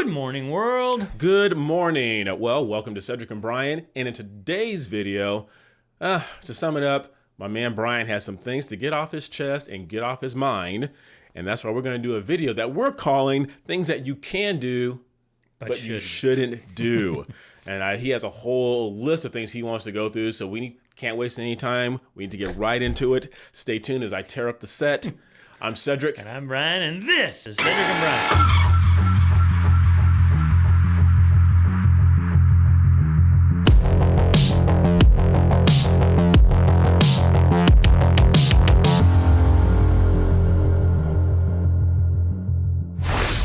Good morning, world. Good morning. Well, welcome to Cedric and Brian. And in today's video, to sum it up, my man Brian has some things to get off his chest and get off his mind. And that's why we're going to do a video that we're calling Things That You Can Do, but you shouldn't do. And he has a whole list of things he wants to go through, so we can't waste any time. We need to get right into it. Stay tuned as I tear up the set. I'm Cedric. And I'm Brian, and this is Cedric and Brian.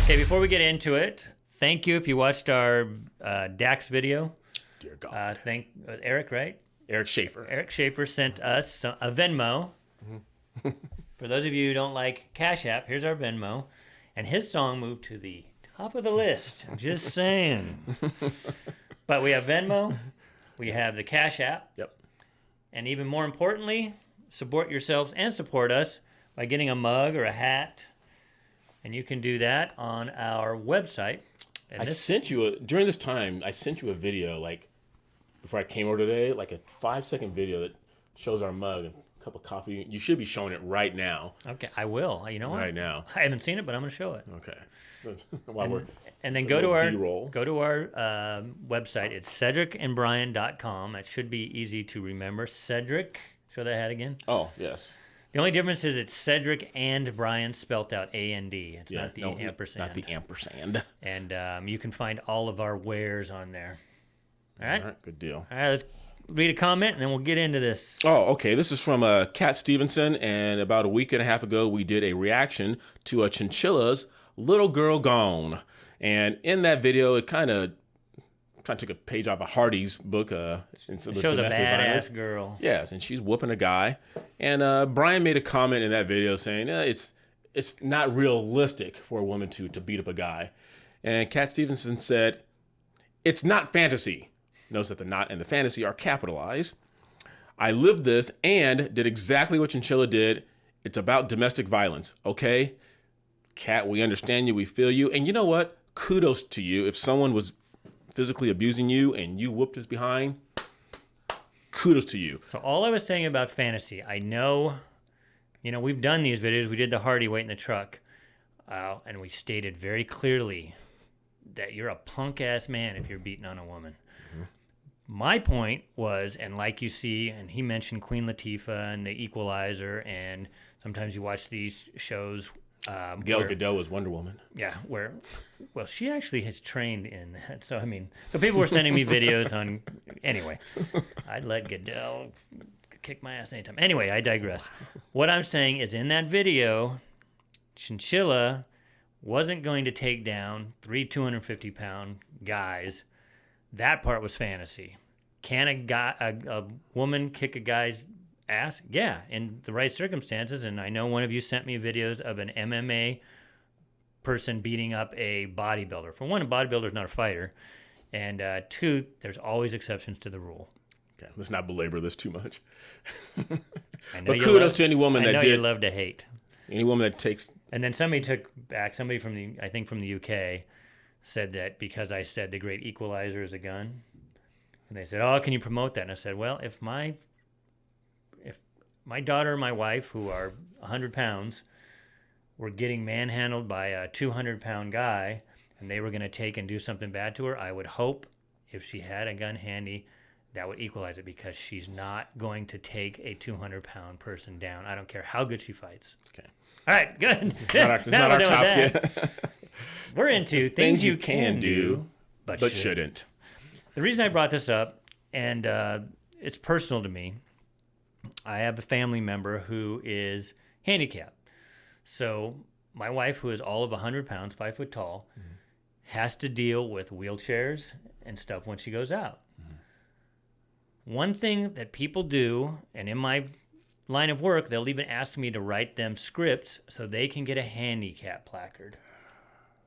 Okay, before we get into it, thank you if you watched our Dax video. Dear God. Thank Eric, right? Eric Schaefer. Eric Schaefer sent us a Venmo. For those of you who don't like Cash App, here's our Venmo. And his song moved to the top of the list. I'm just saying. But we have Venmo. We have the Cash App. Yep. And even more importantly, support yourselves and support us by getting a mug or a hat. And you can do that on our website. And during this time, I sent you a video, like, before I came over today, like a 5-second video that shows our mug and a cup of coffee. You should be showing it right now. Okay, I will. You know what? Right now. I haven't seen it, but I'm going to show it. Okay. And then go to our website. It's cedricandbrian.com. It should be easy to remember. Cedric, show that hat again. Oh, yes. The only difference is it's Cedric and Brian spelt out A-N-D. It's not the ampersand. Not the ampersand. And you can find all of our wares on there. All right? All right, good deal. All right, let's read a comment, and then we'll get into this. Oh, okay. This is from Kat Stevenson, and about a week and a half ago, we did a reaction to a chinchilla's Little Girl Gone. And in that video, it kind of took a page off of Hardy's book. It shows a badass girl. Yes, and she's whooping a guy. And Brian made a comment in that video saying it's not realistic for a woman to beat up a guy. And Kat Stevenson said, it's not fantasy. Notice that the not and the fantasy are capitalized. I lived this and did exactly what Chinchilla did. It's about domestic violence, okay? Kat, we understand you, we feel you. And you know what? Kudos to you. If someone was physically abusing you and you whooped his behind, kudos to you. So all I was saying about fantasy, I know, we've done these videos. We did the Hardy Wait in the Truck. And we stated very clearly that you're a punk-ass man if you're beating on a woman. Mm-hmm. My point was, and like you see, and he mentioned Queen Latifah and The Equalizer, and sometimes you watch these shows. Gal Gadot was Wonder Woman. Yeah, well, she actually has trained in that. So, so people were sending me videos on, anyway, I'd let Gadot kick my ass anytime. Anyway, I digress. What I'm saying is in that video, Chinchilla wasn't going to take down 3 250-pound guys. That part was fantasy. Can a woman kick a guy's ass? Yeah, in the right circumstances. And I know one of you sent me videos of an MMA person beating up a bodybuilder. For one, a bodybuilder is not a fighter. And two, there's always exceptions to the rule. Okay, let's not belabor this too much. But kudos to any woman that did. I know you love to hate. Any woman that takes... And then somebody from the UK said that because I said the great equalizer is a gun. And they said, oh, can you promote that? And I said, well, if my daughter and my wife, who are 100 pounds, were getting manhandled by a 200-pound guy and they were going to take and do something bad to her, I would hope if she had a gun handy, that would equalize it, because she's not going to take a 200-pound person down. I don't care how good she fights. Okay. All right, good. It's not our topic. We're into things you can do, but shouldn't. The reason I brought this up, and it's personal to me, I have a family member who is handicapped. So my wife, who is all of 100 pounds, 5 foot tall, has to deal with wheelchairs and stuff when she goes out. One thing that people do, and in my line of work, they'll even ask me to write them scripts so they can get a handicap placard.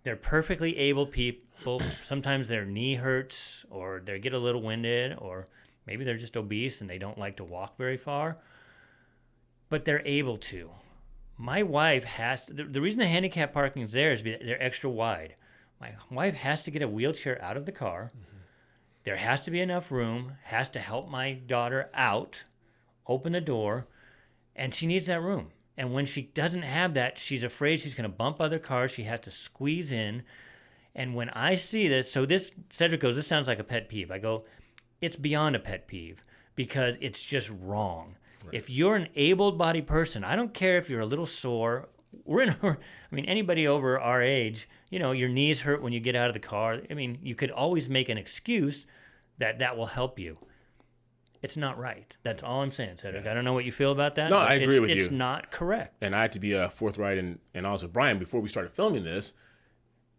They're perfectly able people. Sometimes their knee hurts, or they get a little winded, or maybe they're just obese and they don't like to walk very far, but they're able to. My wife has, the reason the handicap parking is there is they're extra wide. My wife has to get a wheelchair out of the car. There has to be enough room, has to help my daughter out, open the door, and she needs that room. And when she doesn't have that, she's afraid she's going to bump other cars. She has to squeeze in. And when I see this, so this, Cedric goes, this sounds like a pet peeve. I go, it's beyond a pet peeve because it's just wrong. Right. If you're an able-bodied person, I don't care if you're a little sore. Anybody over our age, your knees hurt when you get out of the car. I mean, you could always make an excuse that will help you. It's not right. That's all I'm saying, Cedric. Yeah. I don't know what you feel about that. No, I agree with you. It's not correct. And I had to be forthright and honest with Brian. Before we started filming this,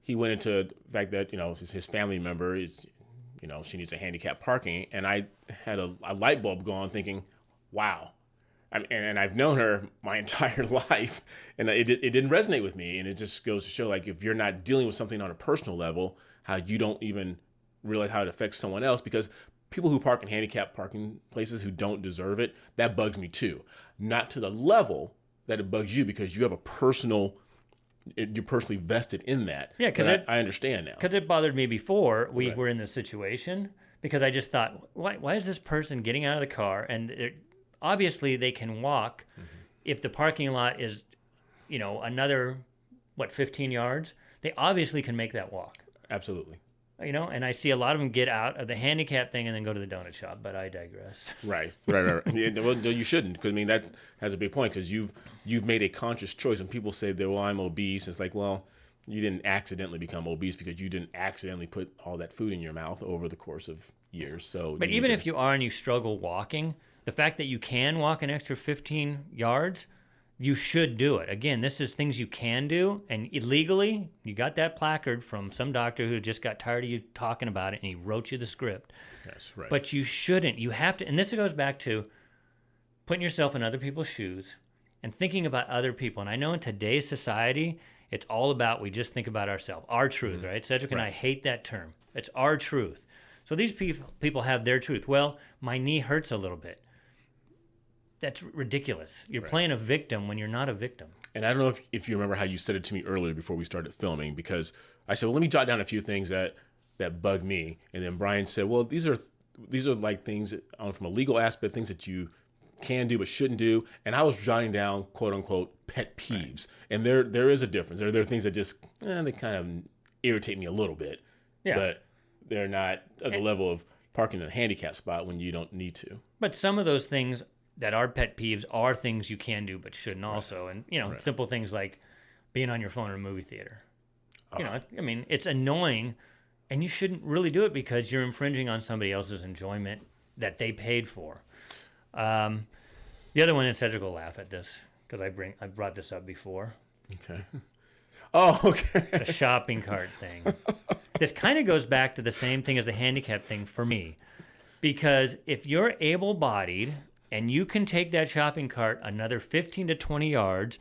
he went into the fact that, his family member is, she needs a handicap parking. And I had a light bulb go on thinking, wow. And I've known her my entire life, and it didn't resonate with me. And it just goes to show, like, if you're not dealing with something on a personal level, how you don't even realize how it affects someone else. Because people who park in handicap parking places who don't deserve it, that bugs me too. Not to the level that it bugs you because you have you're personally vested in that. Yeah, because I understand now. Because it bothered me before we were in this situation, because I just thought, why is this person getting out of the car? And obviously they can walk. If the parking lot is, another, 15 yards, they obviously can make that walk. Absolutely. And I see a lot of them get out of the handicap thing and then go to the donut shop, but I digress. Right. Yeah, well, you shouldn't, because that has a big point, because you've made a conscious choice. When people say that, well, I'm obese, it's like, well, you didn't accidentally become obese because you didn't accidentally put all that food in your mouth over the course of years. But even if you are and you struggle walking, the fact that you can walk an extra 15 yards, you should do it. Again, this is things you can do, and illegally, you got that placard from some doctor who just got tired of you talking about it, and he wrote you the script. That's right. But you shouldn't. You have to, and this goes back to putting yourself in other people's shoes and thinking about other people. And I know in today's society, it's all about, we just think about ourselves, our truth, right? Cedric and I hate that term. It's our truth. So these people have their truth. Well, my knee hurts a little bit. That's ridiculous. You're playing a victim when you're not a victim. And I don't know if you remember how you said it to me earlier before we started filming, because I said, well, let me jot down a few things that bug me. And then Brian said, well, these are like things from a legal aspect, things that you can do but shouldn't do. And I was jotting down, quote unquote, pet peeves. Right. And there is a difference. There are things that just, they kind of irritate me a little bit. Yeah. But they're not at the level of parking in a handicap spot when you don't need to. But some of those things that are pet peeves are things you can do but shouldn't also. And, simple things like being on your phone in a movie theater. It's annoying, and you shouldn't really do it because you're infringing on somebody else's enjoyment that they paid for. The other one, and Cedric will laugh at this because I brought this up before. Okay. Oh, okay. The shopping cart thing. This kind of goes back to the same thing as the handicap thing for me. Because if you're able-bodied and you can take that shopping cart another 15 to 20 yards,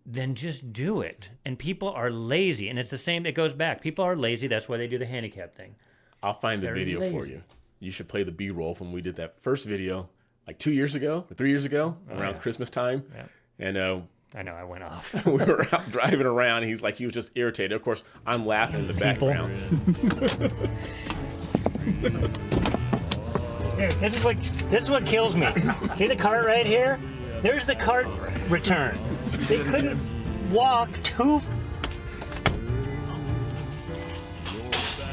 then just do it. And people are lazy. And it's the same, it goes back. People are lazy. That's why they do the handicap thing. I'll find the video for you. You should play the B-roll from when we did that first video like 2 years ago or 3 years ago around Christmas time. Yeah. And I know, I went off. We were out driving around. And he was just irritated. Of course, I'm laughing in the background. Here, this is what kills me. See the cart right here? There's the cart return. They couldn't walk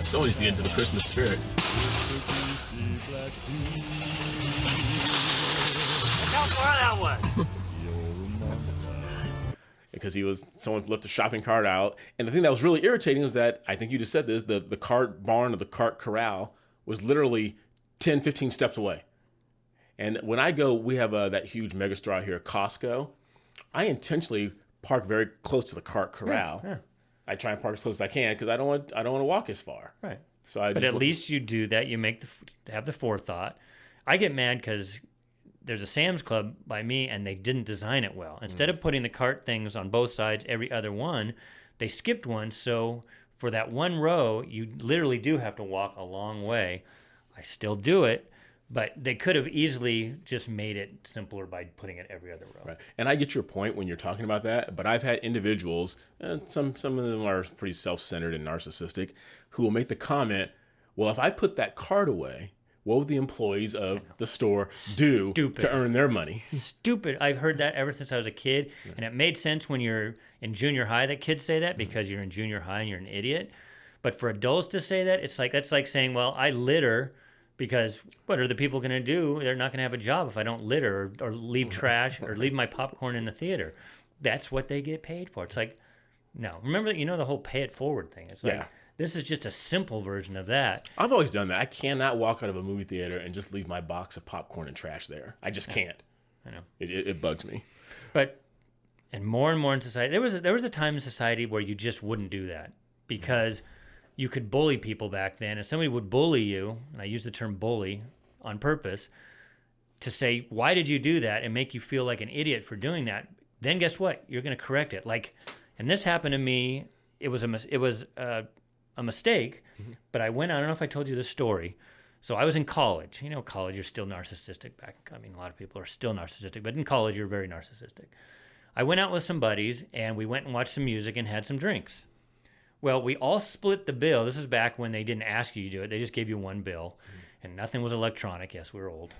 So easy into the Christmas spirit. Look how far that was. Because someone left a shopping cart out. And the thing that was really irritating was that, I think you just said this, the cart barn or the cart corral was literally 10, 15 steps away. And when I go, we have that huge megastore out here at Costco. I intentionally park very close to the cart corral. Yeah. I try and park as close as I can because I don't want to walk as far. Right. But at least you do that. You have the forethought. I get mad because there's a Sam's Club by me and they didn't design it well. Instead of putting the cart things on both sides, every other one, they skipped one. So for that one row, you literally do have to walk a long way. I still do it, But they could have easily just made it simpler by putting it every other row. Right. And I get your point when you're talking about that, but I've had individuals, some of them are pretty self-centered and narcissistic, who will make the comment, well, if I put that card away, what would the employees of the store do to earn their money? Stupid. I've heard that ever since I was a kid. Yeah. And it made sense when you're in junior high that kids say that because you're in junior high and you're an idiot. But for adults to say that, that's like saying, well, I litter because what are the people going to do? They're not going to have a job if I don't litter or leave trash or leave my popcorn in the theater. That's what they get paid for. It's like, no. Remember, the whole pay it forward thing. It's like, this is just a simple version of that. I've always done that. I cannot walk out of a movie theater and just leave my box of popcorn and trash there. I just can't. I know. It bugs me. And more in society, there was a time in society where you just wouldn't do that because you could bully people back then. If somebody would bully you, and I use the term bully on purpose, to say, why did you do that, and make you feel like an idiot for doing that, then guess what? You're going to correct it. And this happened to me. It was a mistake, but I don't know if I told you this story. So I was in college. College, you're still narcissistic a lot of people are still narcissistic, but in college, you're very narcissistic. I went out with some buddies, and we went and watched some music and had some drinks. Well, we all split the bill. This is back when they didn't ask you to do it. They just gave you one bill, and nothing was electronic. Yes, we were old.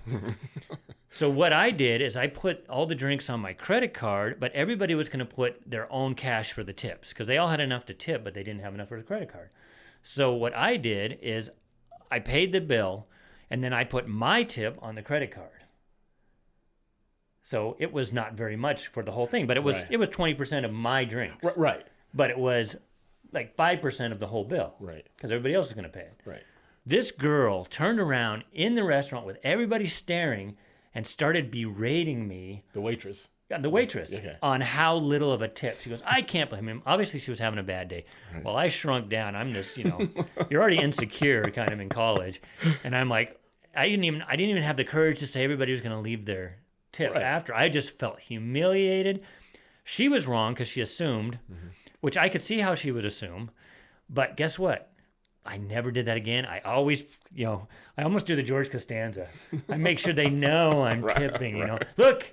So what I did is I put all the drinks on my credit card, but everybody was going to put their own cash for the tips because they all had enough to tip, but they didn't have enough for the credit card. So what I did is I paid the bill, and then I put my tip on the credit card. So it was not very much for the whole thing, but it was 20% of my drinks. Right. But it was like 5% of the whole bill. Right. Because everybody else is going to pay it. Right. This girl turned around in the restaurant with everybody staring and started berating me. The waitress. On how little of a tip. She goes, I can't blame him. Obviously, she was having a bad day. Right. Well, I shrunk down. I'm just, you're already insecure kind of in college. And I'm like, I didn't even have the courage to say everybody was going to leave their tip after. I just felt humiliated. She was wrong because she assumed, which I could see how she would assume. But guess what? I never did that again. I always, I almost do the George Costanza. I make sure they know I'm tipping, Look,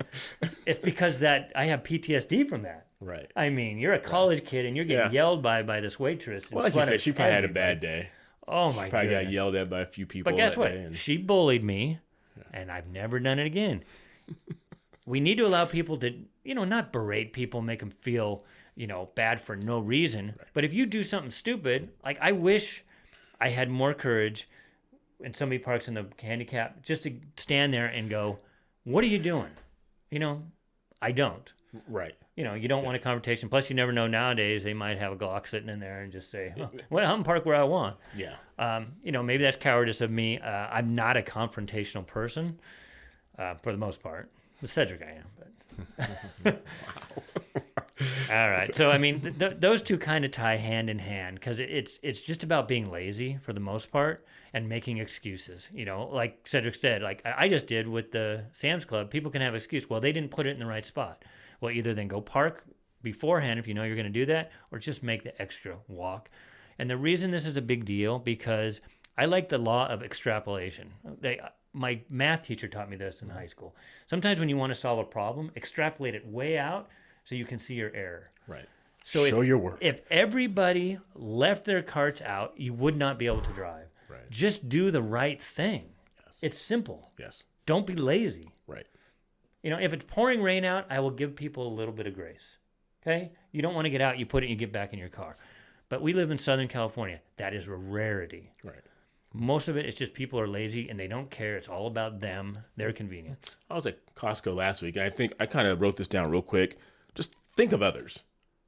it's because that I have PTSD from that. Right. I mean, you're a college kid and you're getting yelled by this waitress. Well, like you said, she probably had a bad day. Oh, my God. Probably got yelled at by a few people. But guess what? She bullied me, and I've never done it again. We need to allow people to, not berate people, make them feel, bad for no reason. Right. But if you do something stupid, like I wish I had more courage when somebody parks in the handicap just to stand there and go, what are you doing? I don't. Right. You don't want a confrontation. Plus, you never know nowadays. They might have a Glock sitting in there and just say, well, I'm park where I want. Yeah. Maybe that's cowardice of me. I'm not a confrontational person for the most part. With Cedric, I am. But All right. So, I mean, those two kind of tie hand in hand because it's just about being lazy for the most part and making excuses. Like Cedric said, like I just did with the Sam's Club, people can have excuse. Well, they didn't put it in the right spot. Well, either then go park beforehand if you know you're going to do that, or just make the extra walk. And the reason this is a big deal because I like the law of extrapolation. My math teacher taught me this in high school. Sometimes when you want to solve a problem, extrapolate it way out so you can see your error. Right. So show your work. If everybody left their carts out, you would not be able to drive. Right. Just do the right thing. Yes. It's simple. Yes. Don't be lazy. Right. If it's pouring rain out, I will give people a little bit of grace. Okay? You don't want to get out, you put it and you get back in your car. But we live in Southern California. That is a rarity. Right. Most of it's just people are lazy and they don't care. It's all about them, their convenience. I was at Costco last week, and I think I kind of wrote this down real quick. Just think of others.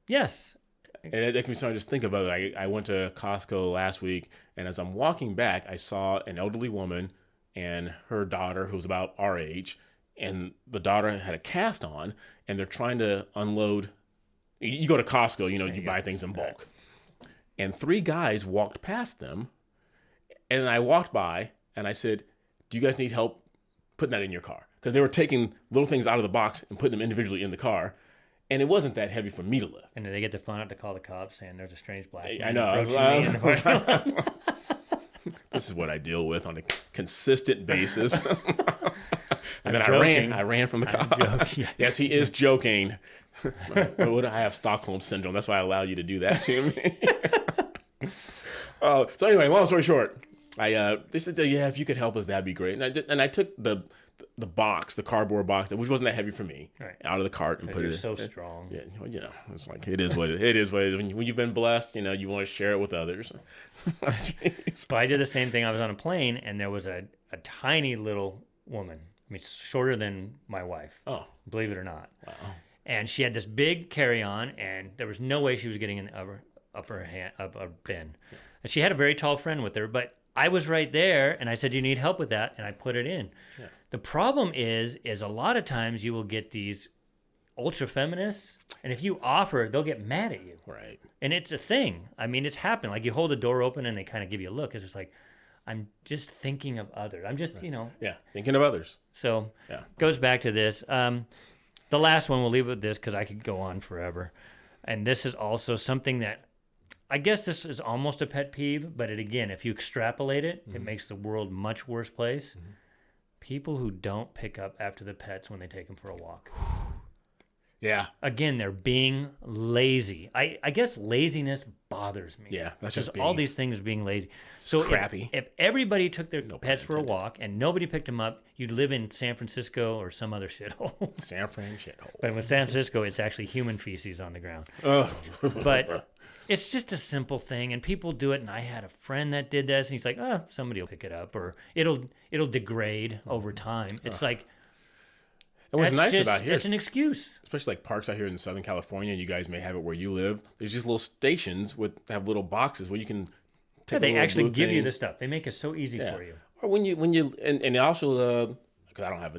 Yes. And that can be something, just think of others. I went to Costco last week, and as I'm walking back, I saw an elderly woman and her daughter, who was about our age, and the daughter had a cast on, and they're trying to unload. You go to Costco, you buy things in bulk. And 3 guys walked past them. And I walked by and I said, do you guys need help putting that in your car? Because they were taking little things out of the box and putting them individually in the car. And it wasn't that heavy for me to lift. And then they get the fun out to call the cops saying there's a strange black man. I know. This is what I deal with on a consistent basis. And then I ran from the cop. Yes, he is joking. What I have Stockholm syndrome. That's why I allowed you to do that to me. So anyway, long story short, they said, yeah, if you could help us, that'd be great. And I took the box, the cardboard box, which wasn't that heavy for me, out of the cart and put it in. So strong. Yeah, well, it's like it is what it is. What it is. When you've been blessed, you want to share it with others. But I did the same thing. I was on a plane, and there was a tiny little woman. I mean, shorter than my wife. Oh, believe it or not. wow. And she had this big carry-on, and there was no way she was getting in the upper hand of a bin. Yeah. And she had a very tall friend with her, but I was right there, and I said, "You need help with that?" And I put it in. Yeah. The problem is a lot of times you will get these ultra feminists, and if you offer, they'll get mad at you. Right. And it's a thing. I mean, it's happened. Like you hold the door open, and they kind of give you a look. It's just like, I'm just thinking of others. I'm just, Yeah, thinking of others. So, goes back to this. The last one, we'll leave it with this because I could go on forever. And this is also something that, I guess this is almost a pet peeve, but again, if you extrapolate it, it makes the world a much worse place. People who don't pick up after the pets when they take them for a walk. Yeah. Again, they're being lazy. I guess laziness bothers me. Yeah, that's just just all these things being lazy. So crappy. If everybody took their pets for a walk and nobody picked them up, you'd live in San Francisco or some other shithole. San Fran shithole. But with San Francisco, it's actually human feces on the ground. Oh. But it's just a simple thing, and people do it. And I had a friend that did this, and he's like, somebody will pick it up, or it'll degrade over time. It's like, and what's nice about here, it's an excuse. Especially like parks out here in Southern California, and you guys may have it where you live. There's just little stations have little boxes where you can take. They actually give you the stuff. They make it so easy for you. Or when you and also because I don't have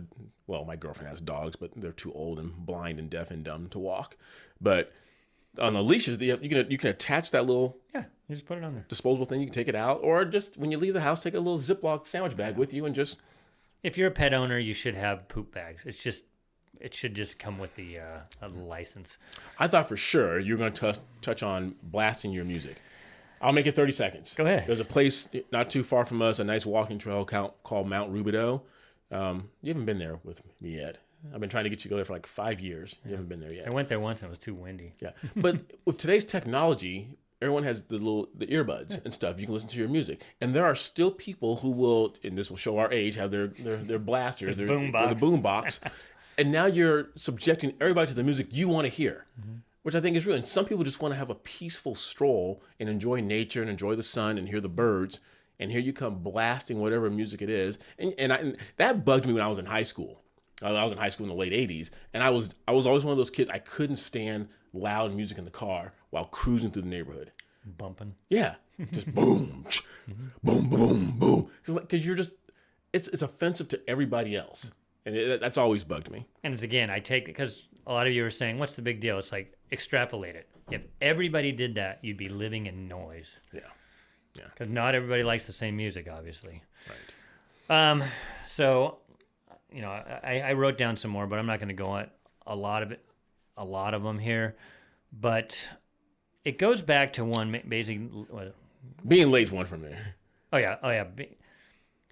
my girlfriend has dogs, but they're too old and blind and deaf and dumb to walk. But on the leashes, you can attach that little you just put it on there. Disposable thing. You can take it out, or just when you leave the house, take a little Ziploc sandwich bag with you and just. If you're a pet owner, you should have poop bags. It should just come with the license. I thought for sure you were going to touch on blasting your music. I'll make it 30 seconds. Go ahead. There's a place not too far from us, a nice walking trail called Mount Rubidoux. You haven't been there with me yet. I've been trying to get you to go there for like 5 years. You haven't been there yet. I went there once and it was too windy. Yeah, but with today's technology, everyone has the earbuds and stuff. You can listen to your music, and there are still people who will, and this will show our age, have their blasters, the boom box, and now you're subjecting everybody to the music you want to hear, which I think is real. And some people just want to have a peaceful stroll and enjoy nature and enjoy the sun and hear the birds. And here you come blasting whatever music it is, and that bugged me when I was in high school. I was in high school in the late 80s, and I was always one of those kids. I couldn't stand loud music in the car while cruising through the neighborhood. Bumping. Yeah. Just boom, boom, boom, boom. Because you're just, it's offensive to everybody else. And that's always bugged me. And it's, again, I take it because a lot of you are saying, what's the big deal? It's like, extrapolate it. If everybody did that, you'd be living in noise. Yeah. Because not everybody likes the same music, obviously. Right. So, I wrote down some more, but I'm not going to go on a lot of them here. But it goes back to one, basically. Being late one for me. Oh, yeah.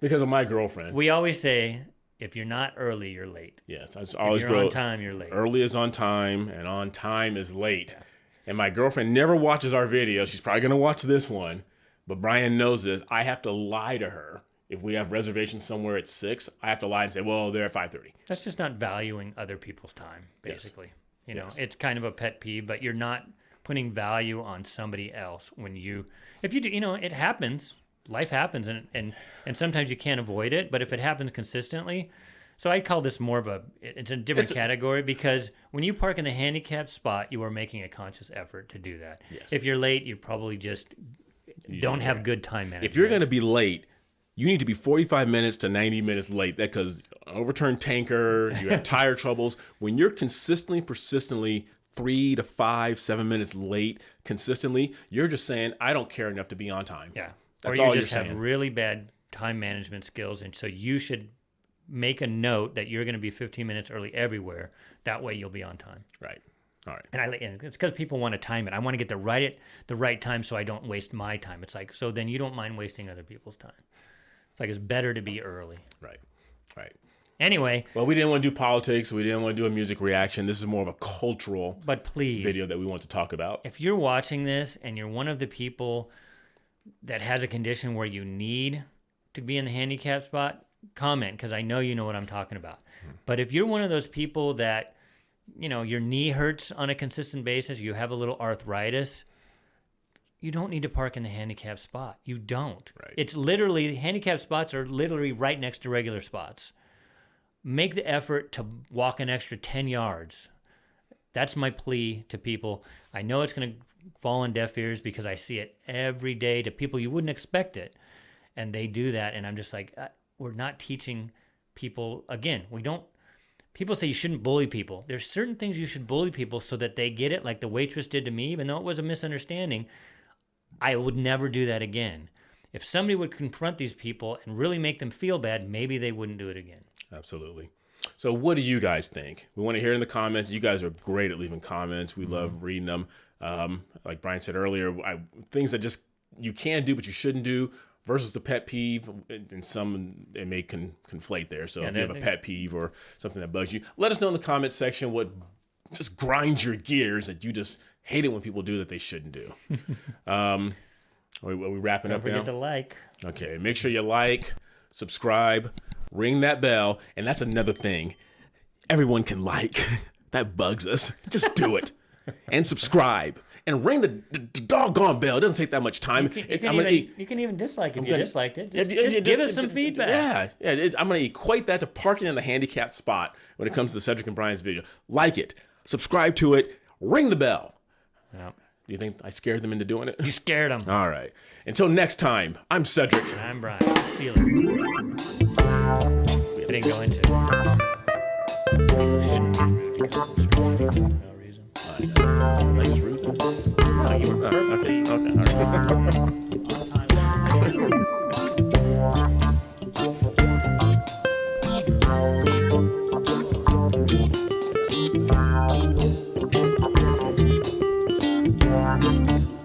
Because of my girlfriend. We always say, if you're not early, you're late. Yes, I always if you're on time, you're late. Early is on time, and on time is late. Yeah. And my girlfriend never watches our videos. She's probably going to watch this one. But Brian knows this. I have to lie to her. If we have reservations somewhere at 6, I have to lie and say, well, they're at 5:30. That's just not valuing other people's time, basically. Yes. It's kind of a pet peeve, but you're not putting value on somebody else if you do, it happens. Life happens, and sometimes you can't avoid it, but if it happens consistently. So I'd call this more of it's a different category, because when you park in the handicapped spot, you are making a conscious effort to do that. Yes. If you're late, you probably just don't have good time management. If you're going to be late, you need to be 45 minutes to 90 minutes late. That because an overturned tanker, you have tire troubles. When you're persistently 3 to 5, 7 minutes late consistently, you're just saying, I don't care enough to be on time. Yeah. That's or all you just you're have saying. really bad time management skills, and so you should make a note that you're going to be 15 minutes early everywhere. That way you'll be on time. Right. All right. And it's because people want to time it. I want to get the right time so I don't waste my time. It's like, so then you don't mind wasting other people's time. It's like, it's better to be early. Right. Anyway. Well, we didn't want to do politics. We didn't want to do a music reaction. This is more of a cultural video that we want to talk about. If you're watching this and you're one of the people that has a condition where you need to be in the handicap spot, comment, because I know you know what I'm talking about. But if you're one of those people that, your knee hurts on a consistent basis, you have a little arthritis, you don't need to park in the handicap spot. You don't. Right. It's literally, handicap spots are literally right next to regular spots. Make the effort to walk an extra 10 yards. That's my plea to people. I know it's going to fall on deaf ears because I see it every day to people you wouldn't expect it. And they do that. And I'm just like, we're not teaching people. Again, people say you shouldn't bully people. There's certain things you should bully people so that they get it, like the waitress did to me, even though it was a misunderstanding. I would never do that again. If somebody would confront these people and really make them feel bad, maybe they wouldn't do it again. Absolutely. So what do you guys think? We want to hear in the comments. You guys are great at leaving comments. We love reading them. Like Brian said earlier, things that just you can do but you shouldn't do versus the pet peeve. And some, it may conflate there. So if you have a pet peeve or something that bugs you, let us know in the comments section what just grinds your gears that you just hate it when people do that they shouldn't do. Are we wrapping up now? Don't forget to like. Okay, make sure you like, subscribe, ring that bell, and that's another thing. Everyone can like. That bugs us. Just do it. And subscribe. And ring the doggone bell. It doesn't take that much time. You can even dislike if you disliked it. Just give us some feedback. Yeah. I'm going to equate that to parking in the handicapped spot when it comes to the Cedric and Brian's video. Like it. Subscribe to it. Ring the bell. Yep. Do you think I scared them into doing it? You scared them. All right. Until next time, I'm Cedric. And I'm Brian. See you later. I didn't go into it. People shouldn't be rude to strangers for no reason. I know. Was I just rude? No, you were perfectly... Okay. All right.